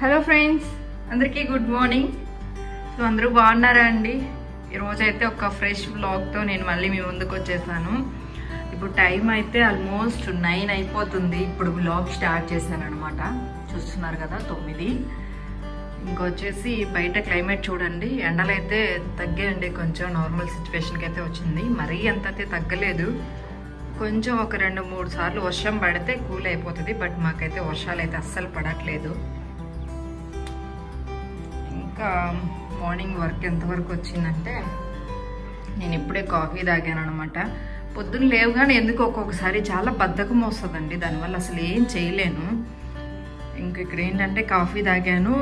Hello friends, అందరికీ good morning. So అందరూ బాగున్నారా అండి? ఈరోజైతే ఒక ఫ్రెష్ వ్లాగ్తో నేను మళ్ళీ మీ ముందుకు వచ్చేసాను. ఇప్పుడు టైం అయితే ఆల్మోస్ట్ 9 అయిపోతుంది. ఇప్పుడు వ్లాగ్ స్టార్ట్ చేశాను అనమాట. చూస్తున్నారు కదా 9. ఇంకొచ్చేసి బయట క్లైమేట్ చూడండి, ఎండలు అయితే తగ్గాయండి. కొంచెం నార్మల్ సిచ్యువేషన్కి అయితే వచ్చింది. మరీ అంత అయితే తగ్గలేదు. కొంచెం ఒక 2-3 సార్లు వర్షం పడితే కూల్ అయిపోతుంది. బట్ మాకైతే వర్షాలు అయితే అస్సలు పడట్లేదు. ఇంకా మార్నింగ్ వర్క్ ఎంతవరకు వచ్చిందంటే, నేను ఇప్పుడే కాఫీ తాగాను అనమాట. పొద్దున్న లేవుగానే ఎందుకు ఒక్కొక్కసారి చాలా బద్ధకం వస్తుందండి, దానివల్ల అసలు ఏం చేయలేను. ఇంక ఇక్కడ ఏంటంటే కాఫీ తాగాను.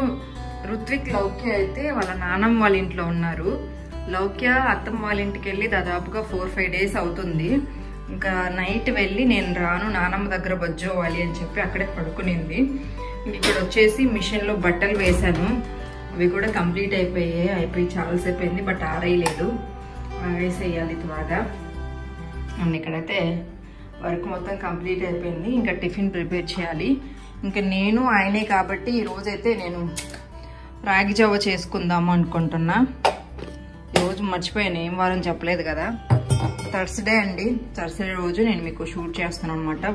రుత్విక్ లౌక్య అయితే వాళ్ళ నాన్నమ్మ వాళ్ళ ఇంట్లో ఉన్నారు. లౌక్య అత్తమ్మ వాళ్ళ ఇంటికి వెళ్ళి దాదాపుగా 4-5 డేస్ అవుతుంది. ఇంకా నైట్ వెళ్ళి నేను రాను, నానమ్మ దగ్గర బజ్జోవాలి అని చెప్పి అక్కడే పడుకునింది. ఇక్కడ వచ్చేసి మిషన్లో బట్టలు వేశాను. అవి కూడా కంప్లీట్ అయిపోయి చాలాసేపు అయింది. బట్ ఆరేయలేదు, ఆరేసేయాలి త్వరగా. అండ్ ఇక్కడైతే వర్క్ మొత్తం కంప్లీట్ అయిపోయింది. ఇంకా టిఫిన్ ప్రిపేర్ చేయాలి. ఇంకా నేను ఆయనే కాబట్టి ఈరోజైతే నేను రాగి జావ చేసుకుందాము అనుకుంటున్నా. ఈరోజు మర్చిపోయాను, ఏం వారం చెప్పలేదు కదా. థర్స్డే అండి. థర్స్డే రోజు నేను మీకు షూట్ చేస్తాను అనమాట.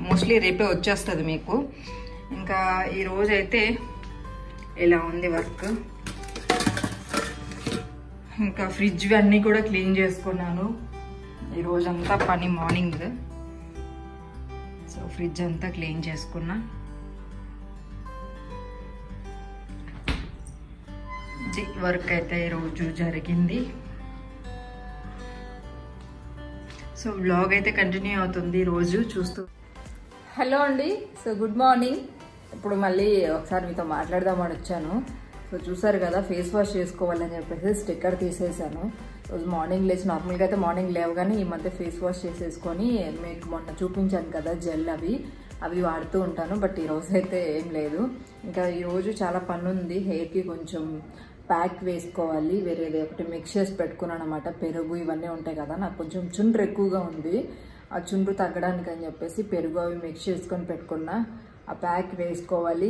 మోస్ట్లీ రేపే వచ్చేస్తుంది మీకు. ఇంకా ఈరోజైతే ఇలా ఉంది వర్క్. ఇంకా ఫ్రిడ్జ్ అన్నీ కూడా క్లీన్ చేసుకున్నాను ఈరోజంతా పని మార్నింగ్. సో ఫ్రిడ్జ్ అంతా క్లీన్ చేసుకున్నా. వర్క్ అయితే ఈరోజు జరిగింది. సో వ్లాగ్ అయితే కంటిన్యూ అవుతుంది రోజు చూస్తూ. హలో అండి, సో గుడ్ మార్నింగ్. ఇప్పుడు మళ్ళీ ఒకసారి మీతో మాట్లాడదామని వచ్చాను. సో చూసారు కదా, ఫేస్ వాష్ చేసుకోవాలని చెప్పేసి స్టిక్కర్ తీసేసాను. రోజు మార్నింగ్ లేచి, నార్మల్గా అయితే మార్నింగ్ లేవగానే ఈ మధ్య ఫేస్ వాష్ చేసేసుకొని, మీకు మొన్న చూపించాను కదా జెల్, అవి వాడుతూ ఉంటాను. బట్ ఈరోజు అయితే ఏం లేదు. ఇంకా ఈరోజు చాలా పని ఉంది. హెయిర్కి కొంచెం ప్యాక్ వేసుకోవాలి, వేరేది ఒకటి మిక్స్ చేసి పెట్టుకున్నాను అనమాట. పెరుగు ఇవన్నీ ఉంటాయి కదా, నాకు కొంచెం చుండ్రు ఎక్కువగా ఉంది. ఆ చుండ్రు తగ్గడానికి అని చెప్పేసి పెరుగు అవి మిక్స్ చేసుకొని పెట్టుకున్నా. ఆ ప్యాక్ వేసుకోవాలి.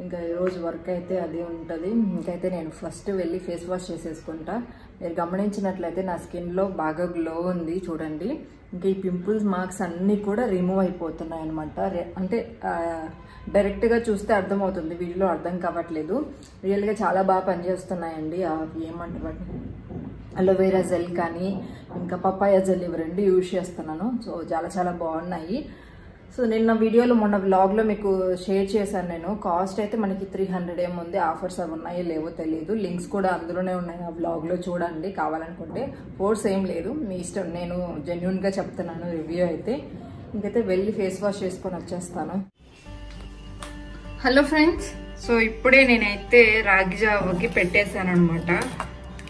ఇంకా ఈరోజు వర్క్ అయితే అది ఉంటుంది. ఇంకైతే నేను ఫస్ట్ వెళ్ళి ఫేస్ వాష్ చేసేసుకుంటా. మీరు గమనించినట్లయితే నా స్కిన్లో బాగా గ్లో ఉంది చూడండి. ఇంకా ఈ పింపుల్స్ మార్క్స్ అన్నీ కూడా రిమూవ్ అయిపోతున్నాయి అనమాట. అంటే డైరెక్ట్గా చూస్తే అర్థమవుతుంది, వీడియోలో అర్థం కావట్లేదు. రియల్గా చాలా బాగా పనిచేస్తున్నాయండి. ఏమంటారు, అలోవెరా జెల్ కానీ ఇంకా పపాయ జెల్, ఇవి 2 యూజ్ చేస్తున్నాను. సో చాలా బాగున్నాయి. సో నిన్న వీడియోలో, మొన్న వ్లాగ్లో మీకు షేర్ చేశాను నేను. కాస్ట్ అయితే మనకి 300 ఏముంది. ఆఫర్స్ అవి ఉన్నాయో లేవో తెలియదు. లింక్స్ కూడా అందులోనే ఉన్నాయి, ఆ వ్లాగ్లో చూడండి కావాలనుకుంటే. ఫోర్స్ ఏం లేదు, మీ ఇష్టం. నేను జెన్యూన్గా చెప్తున్నాను రివ్యూ అయితే. ఇంకైతే వెళ్ళి ఫేస్ వాష్ చేసుకొని వచ్చేస్తాను. హలో ఫ్రెండ్స్, సో ఇప్పుడే నేనైతే రాగి జావకి పెట్టేశాను అనమాట.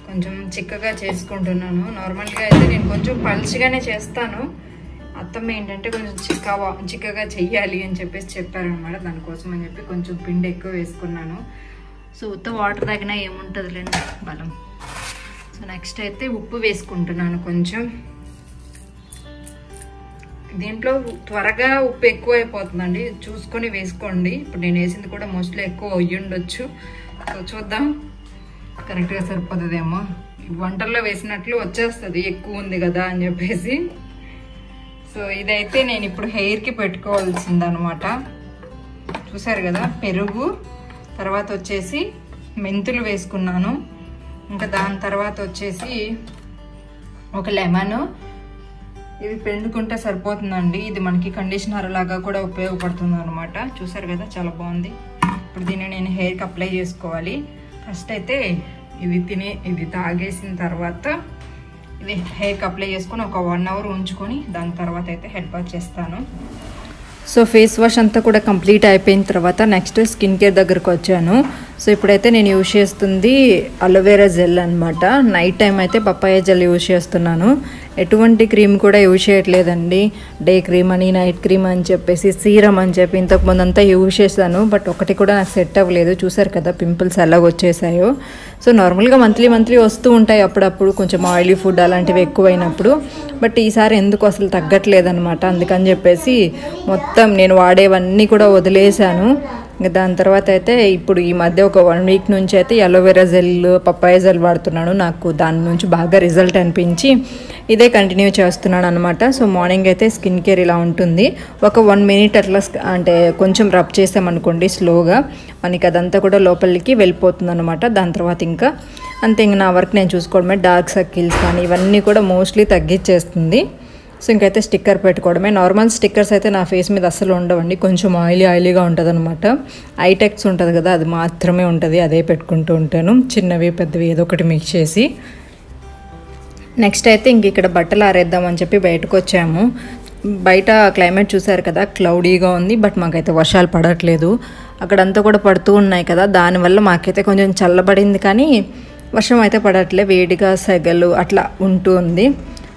కొంచెం చిక్కగా చేసుకుంటున్నాను. నార్మల్గా అయితే నేను కొంచెం పల్చగానే చేస్తాను. అత్తమ్మ ఏంటంటే కొంచెం చిక్కగా చెయ్యాలి అని చెప్పేసి చెప్పారనమాట. దానికోసం అని చెప్పి కొంచెం పిండి ఎక్కువ వేసుకున్నాను. సో ఉత్త వాటర్ తగినా ఏముంటుందిలేండి బలం. సో నెక్స్ట్ అయితే ఉప్పు వేసుకుంటున్నాను కొంచెం. దీంట్లో త్వరగా ఉప్పు ఎక్కువ అయిపోతుందండి, చూసుకొని వేసుకోండి. ఇప్పుడు నేను వేసింది కూడా మోస్ట్లీ ఎక్కువ అయ్యి ఉండొచ్చు. సో చూద్దాం కరెక్ట్గా సరిపోతుందేమో. వంటల్లో వేసినట్లు వచ్చేస్తుంది, ఎక్కువ ఉంది కదా అని చెప్పేసి. సో ఇదైతే నేను ఇప్పుడు హెయిర్కి పెట్టుకోవాల్సిందనమాట. చూసారు కదా, పెరుగు, తర్వాత వచ్చేసి మెంతులు వేసుకున్నాను. ఇంకా దాని తర్వాత వచ్చేసి ఒక లెమన్. ఇది పిండుకుంటే సరిపోతుందండి. ఇది మనకి కండిషనర్ లాగా కూడా ఉపయోగపడుతుంది అనమాట. చూసారు కదా, చాలా బాగుంది. ఇప్పుడు దీన్ని నేను హెయిర్కి అప్లై చేసుకోవాలి. ఫస్ట్ అయితే ఇది తాగేసిన తర్వాత ఇది హెయిర్కి అప్లై చేసుకొని ఒక 1 అవర్ ఉంచుకొని దాని తర్వాత అయితే హెడ్ వాష్ చేస్తాను. సో ఫేస్ వాష్ అంతా కూడా కంప్లీట్ అయిపోయిన తర్వాత నెక్స్ట్ స్కిన్ కేర్ దగ్గరకు వచ్చాను. సో ఇప్పుడైతే నేను యూజ్ చేస్తుంది అలోవెరా జెల్ అనమాట. నైట్ టైం అయితే పపాయ జెల్ యూజ్ చేస్తున్నాను. ఎటువంటి క్రీమ్ కూడా యూజ్ చేయట్లేదండి. డే క్రీమ్ అని, నైట్ క్రీమ్ అని చెప్పేసి, సీరం అని చెప్పి ఇంతకుముందు అంతా యూజ్ చేశాను. బట్ ఒకటి కూడా నాకు సెట్ అవ్వలేదు. చూసారు కదా పింపుల్స్ ఎలా వచ్చేసాయో. సో నార్మల్గా మంత్లీ వస్తూ ఉంటాయి అప్పుడప్పుడు, కొంచెం ఆయిలీ ఫుడ్ అలాంటివి ఎక్కువైనప్పుడు. బట్ ఈసారి ఎందుకు అసలు తగ్గట్లేదనమాట. అందుకని చెప్పేసి మొత్తం నేను వాడేవన్నీ కూడా వదిలేశాను. ఇంకా దాని తర్వాత అయితే ఇప్పుడు ఈ మధ్య ఒక 1 వీక్ నుంచి అయితే అలోవెరా జెల్ పప్పాయ జెల్ వాడుతున్నాను. నాకు దాని నుంచి బాగా రిజల్ట్ అనిపించి ఇదే కంటిన్యూ చేస్తున్నాను అనమాట. సో మార్నింగ్ అయితే స్కిన్ కేర్ ఇలా ఉంటుంది. ఒక 1 మినిట్ అట్లా అంటే కొంచెం రబ్ చేసామనుకోండి స్లోగా, మనకి అదంతా కూడా లోపలికి వెళ్ళిపోతుంది అనమాట. దాని తర్వాత ఇంకా అంతే, ఇంక నా వర్క్ నేను చూసుకోవడమే. డార్క్ సర్కిల్స్ కానీ ఇవన్నీ కూడా మోస్ట్లీ తగ్గించేస్తుంది. సో ఇంకైతే స్టిక్కర్ పెట్టుకోవడమే. నార్మల్ స్టిక్కర్స్ అయితే నా ఫేస్ మీద అస్సలు ఉండవండి, కొంచెం ఆయిలీగా ఉంటుంది అనమాట. ఐటెక్స్ ఉంటుంది కదా, అది మాత్రమే ఉంటుంది, అదే పెట్టుకుంటూ ఉంటాను. చిన్నవి పెద్దవి ఏదో ఒకటి మిక్స్ చేసి. నెక్స్ట్ అయితే ఇంక ఇక్కడ బట్టలు ఆరేద్దామని చెప్పి బయటకు వచ్చాము. బయట క్లైమేట్ చూసారు కదా, క్లౌడీగా ఉంది, బట్ మాకైతే వర్షాలు పడట్లేదు. అక్కడంతా కూడా పడుతూ ఉన్నాయి కదా, దానివల్ల మాకైతే కొంచెం చల్లబడింది, కానీ వర్షం అయితే పడట్లే, వేడిగా సెగలు అట్లా ఉంటూ ఉంది.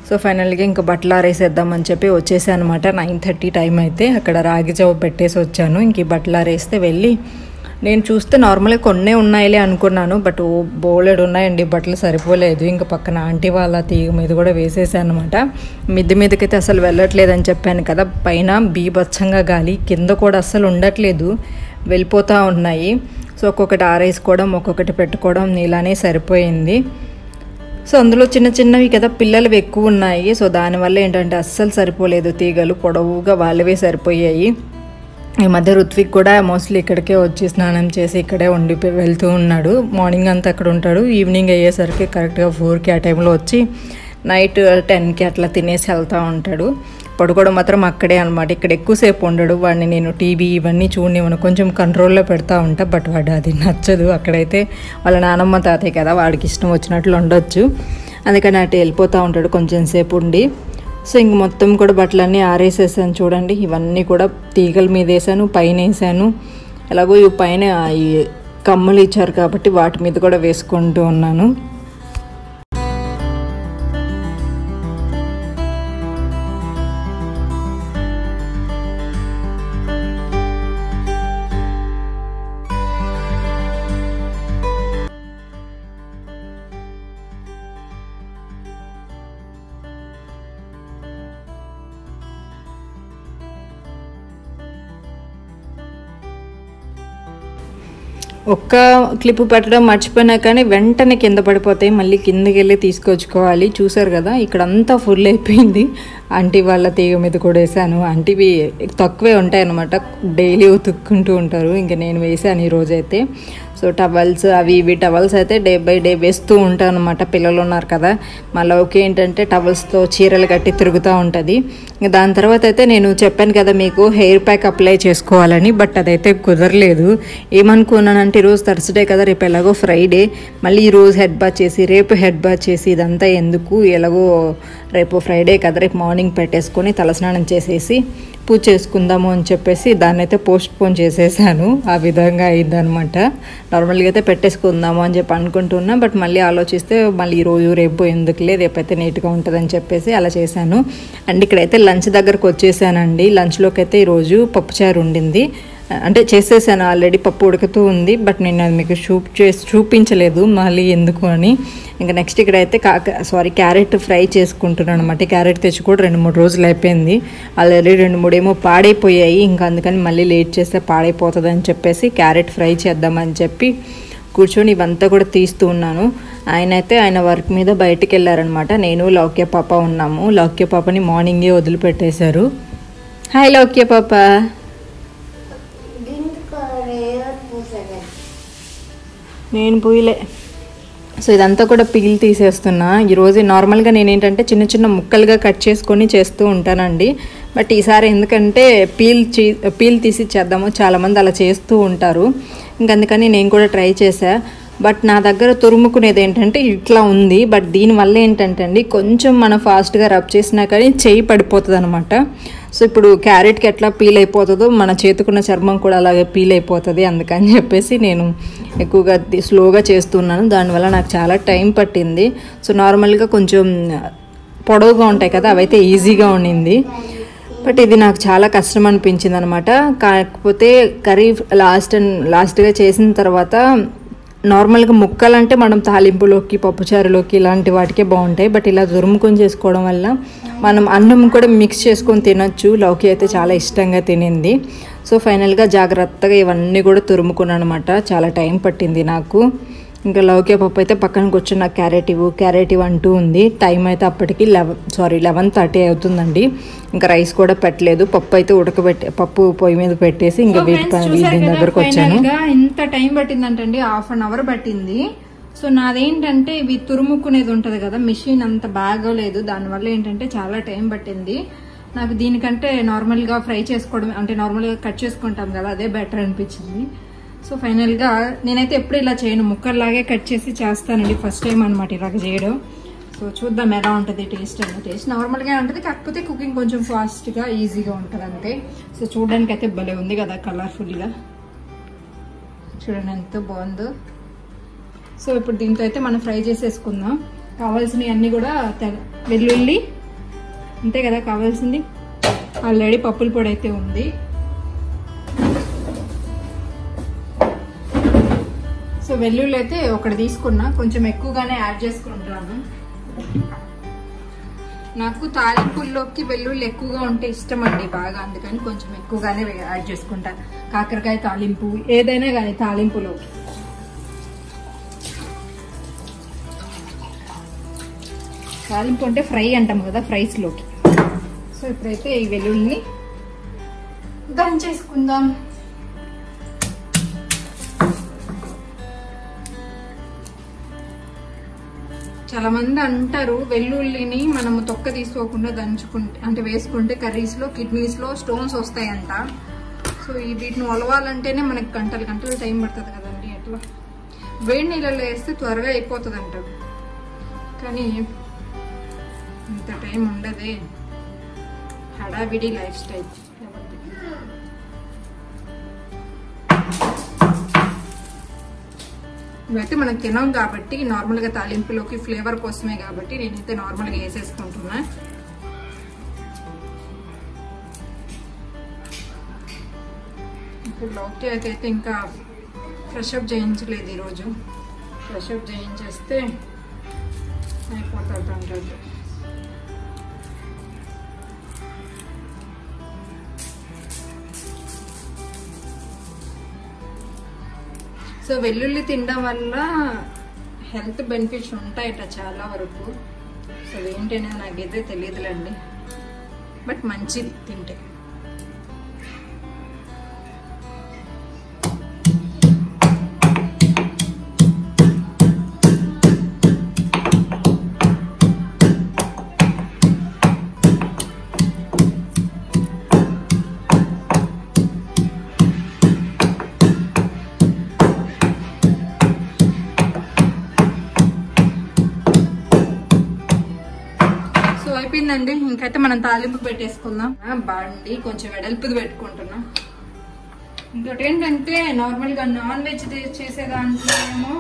సో ఫైనల్గా ఇంకా బట్టలు ఆరేసేద్దామని చెప్పి వచ్చేసాను అనమాట. 9:30 టైం అయితే అక్కడ రాగి జావ పెట్టేసి వచ్చాను. ఇంక ఈ బట్టలు ఆరేస్తే వెళ్ళి నేను చూస్తే నార్మల్గా కొన్నే ఉన్నాయిలే అనుకున్నాను, బట్ బోలెడు ఉన్నాయండి, బట్టలు సరిపోలేదు. ఇంకా పక్కన ఆంటీ వాళ్ళ తీగ మీద కూడా వేసేసాను అనమాట. మిద్ది మీదకైతే అసలు వెళ్ళట్లేదని చెప్పాను కదా, పైన బీభత్సంగా గాలి, కింద కూడా అస్సలు ఉండట్లేదు, వెళ్ళిపోతూ ఉన్నాయి. సో ఒక్కొక్కటి ఆరేసుకోవడం ఒక్కొక్కటి పెట్టుకోవడం ఇలానే సరిపోయింది. సో అందులో చిన్న చిన్నవి కదా, పిల్లలు ఎక్కువ ఉన్నాయి. సో దానివల్ల ఏంటంటే అస్సలు సరిపోలేదు, తీగలు పొడవుగా వాళ్ళవే సరిపోయాయి. ఈ మధ్య రుత్విక్ కూడా మోస్ట్లీ ఇక్కడికే వచ్చి స్నానం చేసి ఇక్కడే ఉండిపోయి వెళ్తూ ఉన్నాడు. మార్నింగ్ అంతా అక్కడ ఉంటాడు, ఈవినింగ్ అయ్యేసరికి కరెక్ట్గా 4కి ఆ టైంలో వచ్చి నైట్ 10కి అట్లా తినేసి వెళ్తూ ఉంటాడు. పడుకోవడం మాత్రం అక్కడే అనమాట. ఇక్కడ ఎక్కువసేపు ఉండడు. వాడిని నేను టీవీ ఇవన్నీ చూడనివ్వను, కొంచెం కంట్రోల్లో పెడతా ఉంటా, బట్ వాడు అది నచ్చదు. అక్కడైతే వాళ్ళ నానమ్మ తాతయ్య కదా, వాడికి ఇష్టం వచ్చినట్లు ఉండొచ్చు, అందుకని అటు వెళ్ళిపోతూ ఉంటాడు కొంచెం సేపు ఉండి. సో ఇంక మొత్తం కూడా బట్టలన్నీ ఆరేసేసాను చూడండి. ఇవన్నీ కూడా తీగల మీద వేసాను, పైన వేసాను. ఎలాగో ఈ పైన ఈ కమ్మలు ఇచ్చారు కాబట్టి వాటి మీద కూడా వేసుకుంటూ ఉన్నాను. ఒక్క క్లిప్ పెట్టడం మర్చిపోయినా కానీ వెంటనే కింద పడిపోతాయి, మళ్ళీ కిందకి వెళ్ళి తీసుకొచ్చుకోవాలి. చూసారు కదా, ఇక్కడ అంతా ఫుల్ అయిపోయింది. ఆంటీ వాళ్ళ తీగ మీద కూడా వేసాను. ఆంటీవి తక్కువే ఉంటాయి అన్నమాట, డైలీ ఉతుక్కుంటూ ఉంటారు. ఇంకా నేను వేసాను ఈరోజైతే. సో టవల్స్ అవి ఇవి టవల్స్ అయితే డే బై డే వేస్తూ ఉంటాను అనమాట. పిల్లలు ఉన్నారు కదా, మళ్ళీ ఓకే ఏంటంటే టవల్స్తో చీరలు కట్టి తిరుగుతూ ఉంటుంది. ఇంకా దాని తర్వాత అయితే నేను చెప్పాను కదా మీకు హెయిర్ ప్యాక్ అప్లై చేసుకోవాలని, బట్ అదైతే కుదరలేదు. ఏమనుకున్నానంటే ఈరోజు థర్స్డే కదా, రేపు ఎలాగో ఫ్రైడే, మళ్ళీ ఈరోజు హెడ్ బాత్ చేసి రేపు హెడ్ బాత్ చేసి ఇదంతా ఎందుకు, ఎలాగో రేపు ఫ్రైడే కదా, రేపు మార్నింగ్ పెట్టేసుకొని తలస్నానం చేసేసి పూజ చేసుకుందాము అని చెప్పేసి దాన్ని అయితే పోస్ట్ పోన్ చేసేసాను. ఆ విధంగా అయిందనమాట. నార్మల్గా అయితే పెట్టేసుకుందాము అని చెప్పి అనుకుంటున్నా, బట్ మళ్ళీ ఆలోచిస్తే మళ్ళీ ఈరోజు రేపు ఎందుకులే, రేపైతే నీట్గా ఉంటుందని చెప్పేసి అలా చేశాను. అండ్ ఇక్కడైతే లంచ్ దగ్గరకు వచ్చేసానండి. లంచ్లోకి అయితే ఈరోజు పప్పుచారు ఉండింది, అంటే చేసేసాను ఆల్రెడీ, పప్పు ఉడుకుతూ ఉంది, బట్ నేను అది మీకు చూపించలేదు మళ్ళీ ఎందుకు అని. ఇంకా నెక్స్ట్ ఇక్కడైతే క్యారెట్ ఫ్రై చేసుకుంటున్నాను అనమాట. క్యారెట్ తెచ్చి కూడా 2-3 రోజులు అయిపోయింది, ఆల్రెడీ 2-3 ఏమో పాడైపోయాయి. ఇంకా అందుకని మళ్ళీ లేట్ చేస్తే పాడైపోతుంది అని చెప్పేసి క్యారెట్ ఫ్రై చేద్దామని చెప్పి కూర్చొని ఇవంతా కూడా తీస్తూ ఉన్నాను. ఆయన వర్క్ మీద బయటికి వెళ్ళారనమాట. నేను లౌక్య పాప ఉన్నాము. లౌక్య పాపని మార్నింగే వదిలిపెట్టేశారు. హాయ్ లౌక్య పాప. నేను పూయలే. సో ఇదంతా కూడా పీల్ తీసేస్తున్నా ఈరోజు. నార్మల్గా నేను ఏంటంటే చిన్న చిన్న ముక్కలుగా కట్ చేసుకొని చేస్తూ ఉంటానండి, బట్ ఈసారి ఎందుకంటే పీల్ తీసి చేద్దాము, చాలామంది అలా చేస్తూ ఉంటారు. ఇంకందుకని నేను కూడా ట్రై చేశా. బట్ నా దగ్గర తురుముకునేది ఏంటంటే ఇట్లా ఉంది, బట్ దీనివల్ల ఏంటంటే అండి కొంచెం మనం ఫాస్ట్గా రబ్ చేసినా కానీ చెయ్యి పడిపోతుంది అనమాట. సో ఇప్పుడు క్యారెట్కి ఎట్లా పీల్ అయిపోతుందో మన చేతుకున్న చర్మం కూడా అలాగే పీల్ అయిపోతుంది. అందుకని చెప్పేసి నేను ఎక్కువగా స్లోగా చేస్తున్నాను, దానివల్ల నాకు చాలా టైం పట్టింది. సో నార్మల్గా కొంచెం పొడవుగా ఉంటాయి కదా, అవైతే ఈజీగా ఉండింది, బట్ ఇది నాకు చాలా కష్టం అనిపించింది అనమాట. కాకపోతే కర్రీ లాస్ట్గా చేసిన తర్వాత నార్మల్గా ముక్కలంటే మనం తాలింపులోకి పప్పుచారులోకి ఇలాంటి వాటికే బాగుంటాయి, బట్ ఇలా తురుముకొని చేసుకోవడం వల్ల మనం అన్నం కూడా మిక్స్ చేసుకొని తినొచ్చు. లౌకి అయితే చాలా ఇష్టంగా తినింది. సో ఫైనల్గా జాగ్రత్తగా ఇవన్నీ కూడా తురుముకున్నాను అనమాట. చాలా టైం పట్టింది నాకు. ఇంకా లౌకే పప్పు అయితే పక్కనకి వచ్చి నాకు క్యారెట్ అంటూ ఉంది. టైం అయితే అప్పటికి 11:30 అవుతుందండి. ఇంకా రైస్ కూడా పెట్టలేదు. పప్పు అయితే పప్పు పొయ్యి మీద పెట్టేసి ఇంకా వీటి దగ్గరకు వచ్చాను. ఎంత టైం పట్టిందంటండి, 1/2 అవర్ పట్టింది. సో నాదేంటంటే ఇవి తురుముకునేది ఉంటుంది కదా, మిషన్ అంత బాగోలేదు. దానివల్ల ఏంటంటే చాలా టైం పట్టింది నాకు. దీనికంటే నార్మల్గా ఫ్రై చేసుకోవడం అంటే నార్మల్గా కట్ చేసుకుంటాం కదా, అదే బెటర్ అనిపించింది. సో ఫైనల్గా నేనైతే ఎప్పుడు ఇలా చేయను, ముక్కల్లాగే కట్ చేసి చేస్తానండి. ఫస్ట్ టైం అనమాట ఇలాగ చేయడం. సో చూద్దాం ఎలా ఉంటుంది టేస్ట్ అనేది. టేస్ట్ నార్మల్గా ఉంటుంది, కాకపోతే కుకింగ్ కొంచెం ఫాస్ట్గా ఈజీగా ఉంటుంది అంతే. సో చూడడానికి అయితే భలే ఉంది కదా, కలర్ఫుల్గా చూడండి ఎంత బాగుందో. సో ఇప్పుడు దీంతో అయితే మనం ఫ్రై చేసేసుకుందాం. కావాల్సినవి అన్నీ కూడా వెల్లుల్లి అంతే కదా కావాల్సింది. ఆల్రెడీ పప్పుల పొడి అయితే ఉంది. సో వెల్లుల్లి అయితే ఒకటి తీసుకున్నా, కొంచెం ఎక్కువగానే యాడ్ చేసుకుంటాను. నాకు తాలింపుల్లోకి వెల్లుల్లి ఎక్కువగా ఉంటే ఇష్టం అండి బాగా, అందుకని కొంచెం ఎక్కువగానే యాడ్ చేసుకుంటా. కాకరకాయ తాలింపు ఏదైనా కానీ తాలింపులోకి. తాలింపు అంటే ఫ్రై అంటాం కదా, ఫ్రైస్లోకి. సో ఇప్పుడైతే ఈ వెల్లుల్లిని దంచేసుకుందాం. చాలా మంది అంటారు వెల్లుల్లిని మనము తొక్క తీసుకోకుండా దంచుకుంటే అంటే వేసుకుంటే కర్రీస్లో కిడ్నీస్లో స్టోన్స్ వస్తాయంట. సో వీటిని ఒలవాలంటేనే మనకి గంటలు టైం పడుతుంది కదండి. అట్లా వేడి నీళ్ళలో వేస్తే త్వరగా అయిపోతుంది అంటారు, కానీ ఇంత టైం ఉండదే. హడావిడి లైఫ్ స్టైల్. ఇవైతే మనం తినాం కాబట్టి నార్మల్గా తాలింపులోకి ఫ్లేవర్ కోసమే కాబట్టి నేనైతే నార్మల్గా వేసేసుకుంటున్నా. ఇప్పుడు లౌకి అయితే ఇంకా ఫ్రెషప్ చేయించలేదు ఈరోజు. ఫ్రెషప్ చేయించేస్తే అయిపోతుంది అంటారు. సో వెల్లుల్లి తినడం వల్ల హెల్త్ బెనిఫిట్స్ ఉంటాయట చాలా వరకు. సో ఏంటనే నాకైతే తెలియదులేండి, బట్ మంచిది తింటే. అయిపోయిందండి. ఇంకైతే మనం తాలింపు పెట్టేసుకుందాం. బాండి కొంచెం వెడల్పుది పెట్టుకుంటున్నాం. ఇంకోటి ఏంటంటే నార్మల్గా నాన్ వెజ్ చేసే దాంట్లో ఏమో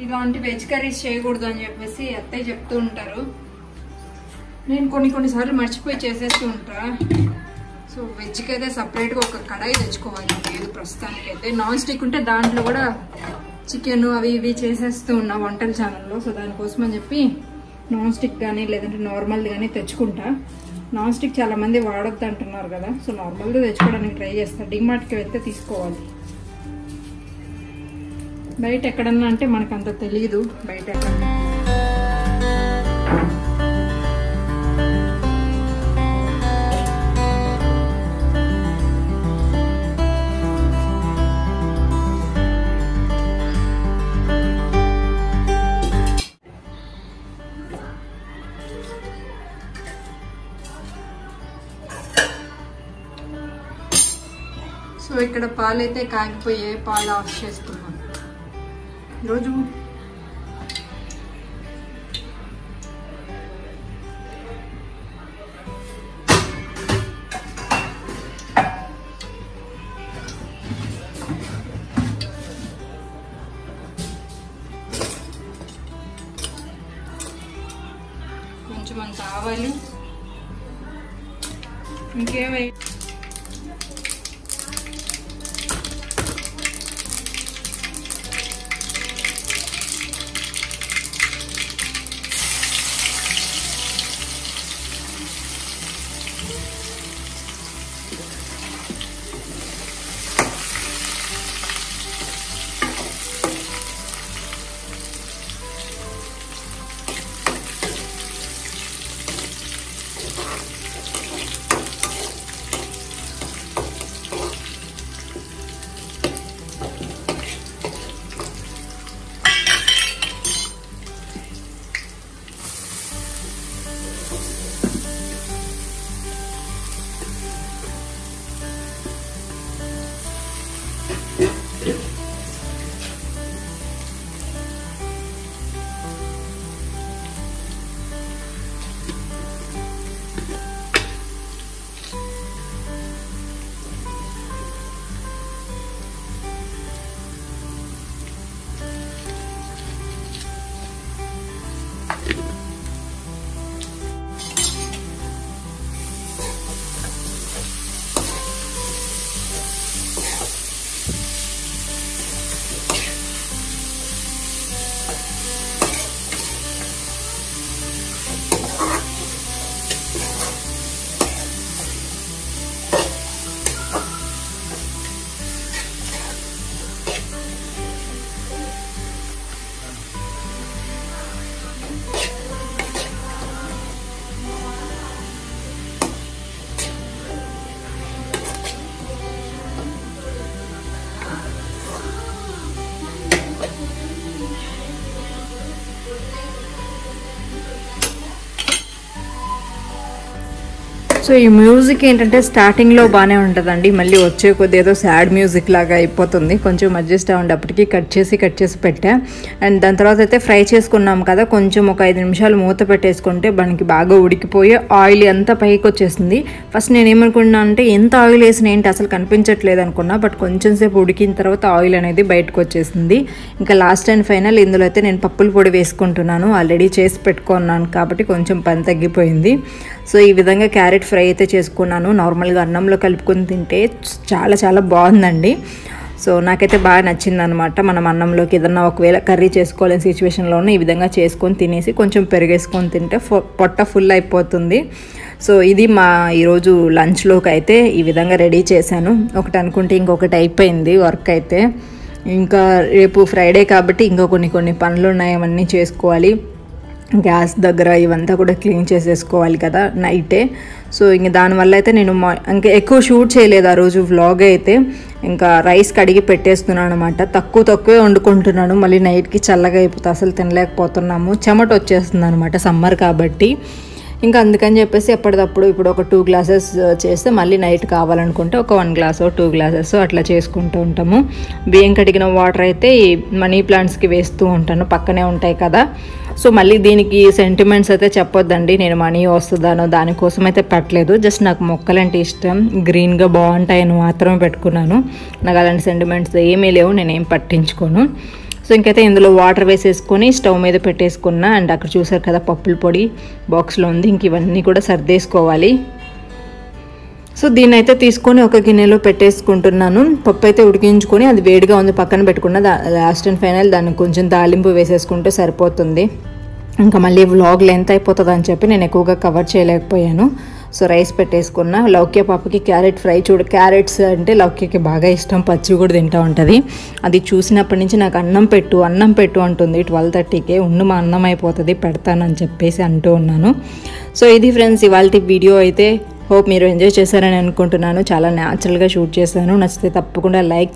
ఇలాంటి వెజ్ కర్రీస్ చేయకూడదు అని చెప్పేసి అత్తయ్య చెప్తూ ఉంటారు. నేను కొన్నిసార్లు మర్చిపోయి చేసేస్తూ ఉంటా. సో వెజ్కి అయితే సపరేట్గా ఒక కడాయి తెచ్చుకోవాలి లేదు ప్రస్తుతానికి అయితే. నాన్ స్టిక్ ఉంటే దాంట్లో కూడా చికెన్ అవి ఇవి చేసేస్తూ ఉన్నా వంటల ఛానల్లో. సో దానికోసం అని చెప్పి నాన్ స్టిక్ కానీ లేదంటే నార్మల్ది కానీ తెచ్చుకుంటా. నాన్ స్టిక్ చాలా మంది వాడొద్దు అంటున్నారు కదా, సో నార్మల్ది తెచ్చుకోవడానికి ట్రై చేస్తా. డిమార్ట్కి వెళ్తే తీసుకోవాలి. బయట ఎక్కడన్నా అంటే మనకు అంత తెలియదు బయట ఎక్కడన్నా. సో ఇక్కడ పాలైతే కాగిపోయే, పాలు ఆఫ్ చేసుకున్నాను ఈరోజు. కొంచెం అంత ఆవాలి, ఇంకేమై సో ఈ మ్యూజిక్ ఏంటంటే స్టార్టింగ్లో బాగానే ఉంటుందండి, మళ్ళీ వచ్చే కొద్ది ఏదో సాడ్ మ్యూజిక్ లాగా అయిపోతుంది. కొంచెం అడ్జస్ట్ అవ్వండి. కట్ చేసి పెట్టా. అండ్ దాని తర్వాత అయితే ఫ్రై చేసుకున్నాం కదా, కొంచెం ఒక 5 నిమిషాలు మూత పెట్టేసుకుంటే మనకి బాగా ఉడికిపోయి ఆయిల్ అంతా పైకి వచ్చేసింది. ఫస్ట్ నేను ఏమనుకున్నా అంటే ఎంత ఆయిల్ వేసిన ఏంటి అసలు కనిపించట్లేదు అనుకున్నా, బట్ కొంచెం సేపు ఉడికిన తర్వాత ఆయిల్ అనేది బయటకు వచ్చేసింది. ఇంకా లాస్ట్ అండ్ ఫైనల్ ఇందులో అయితే నేను పప్పుల పొడి వేసుకుంటున్నాను. ఆల్రెడీ చేసి పెట్టుకున్నాను కాబట్టి కొంచెం పని తగ్గిపోయింది. సో ఈ విధంగా క్యారెట్ ఫ్రై అయితే చేసుకున్నాను. నార్మల్గా అన్నంలో కలుపుకొని తింటే చాలా చాలా బాగుందండి. సో నాకైతే బాగా నచ్చింది అనమాట. మనం అన్నంలోకి ఏదన్నా ఒకవేళ కర్రీ చేసుకోలేని సిచ్యువేషన్లోనే ఈ విధంగా చేసుకొని తినేసి కొంచెం పెరిగేసుకొని తింటే పొట్ట ఫుల్ అయిపోతుంది. సో ఇది మా ఈరోజు లంచ్లోకి అయితే ఈ విధంగా రెడీ చేశాను. ఒకటి అనుకుంటే ఇంకొకటి అయిపోయింది వర్క్ అయితే. ఇంకా రేపు ఫ్రైడే కాబట్టి ఇంకా కొన్ని పనులు ఉన్నాయి, అవన్నీ చేసుకోవాలి. గ్యాస్ దగ్గర ఇవంతా కూడా క్లీన్ చేసేసుకోవాలి కదా నైటే. సో ఇంక దానివల్ల అయితే నేను ఇంకా ఎక్కువ షూట్ చేయలేదు ఆ రోజు వ్లాగ్ అయితే. ఇంకా రైస్ కడిగి పెట్టేస్తున్నాను అనమాట. తక్కువే వండుకుంటున్నాను, మళ్ళీ నైట్కి చల్లగా అయిపోతే అసలు తినలేకపోతున్నాము. చెమట వచ్చేస్తుంది అనమాట సమ్మర్ కాబట్టి. ఇంకా అందుకని చెప్పేసి ఎప్పటికప్పుడు ఇప్పుడు ఒక 2 గ్లాసెస్ చేస్తే మళ్ళీ నైట్ కావాలనుకుంటే ఒక 1 గ్లాసో 2 గ్లాసెస్ అట్లా చేసుకుంటూ ఉంటాము. బియ్యం కడిగిన వాటర్ అయితే ఈ మనీ ప్లాంట్స్కి వేస్తూ ఉంటాను, పక్కనే ఉంటాయి కదా. సో మళ్ళీ దీనికి సెంటిమెంట్స్ అయితే చెప్పొద్దండి, నేను మనీ వస్తుందానో దానికోసం అయితే పెట్టలేదు. జస్ట్ నాకు మొక్కలంటే ఇష్టం, గ్రీన్గా బాగుంటాయని మాత్రమే పెట్టుకున్నాను. నాకు అలాంటి సెంటిమెంట్స్ ఏమీ లేవు, నేనేం పట్టించుకోను. సో ఇంకైతే ఇందులో వాటర్ వేసేసుకొని స్టవ్ మీద పెట్టేసుకున్నా. అండ్ అక్కడ చూసారు కదా పప్పుల పొడి బాక్స్లో ఉంది. ఇంక ఇవన్నీ కూడా సర్దేసుకోవాలి. సో దీన్ని అయితే తీసుకొని ఒక గిన్నెలో పెట్టేసుకుంటున్నాను. పప్పు అయితే ఉడికించుకొని అది వేడిగా ఉంది పక్కన పెట్టుకున్న. లాస్ట్ అండ్ ఫైనల్ దానికి కొంచెం తాలింపు వేసేసుకుంటే సరిపోతుంది. ఇంకా మళ్ళీ వ్లాగ్ లెంత్ అయిపోతుంది అని చెప్పి నేను ఎక్కువగా కవర్ చేయలేకపోయాను. సో రైస్ పెట్టేసుకున్న. లౌక్య పాపకి క్యారెట్ ఫ్రై క్యారెట్స్ అంటే లౌక్యకి బాగా ఇష్టం, పచ్చి కూడా తింటూ ఉంటుంది. అది చూసినప్పటి నుంచి నాకు అన్నం పెట్టు అంటుంది. 12:30కే మా అన్నం అయిపోతుంది, పెడతానని చెప్పేసి అంటూ ఉన్నాను. సో ఇది ఫ్రెండ్స్ ఇవాళ వీడియో అయితే. హోప్ మీరు ఎంజాయ్ చేశారని అనుకుంటున్నాను. చాలా న్యాచురల్గా షూట్ చేశాను. నచ్చితే తప్పకుండా లైక్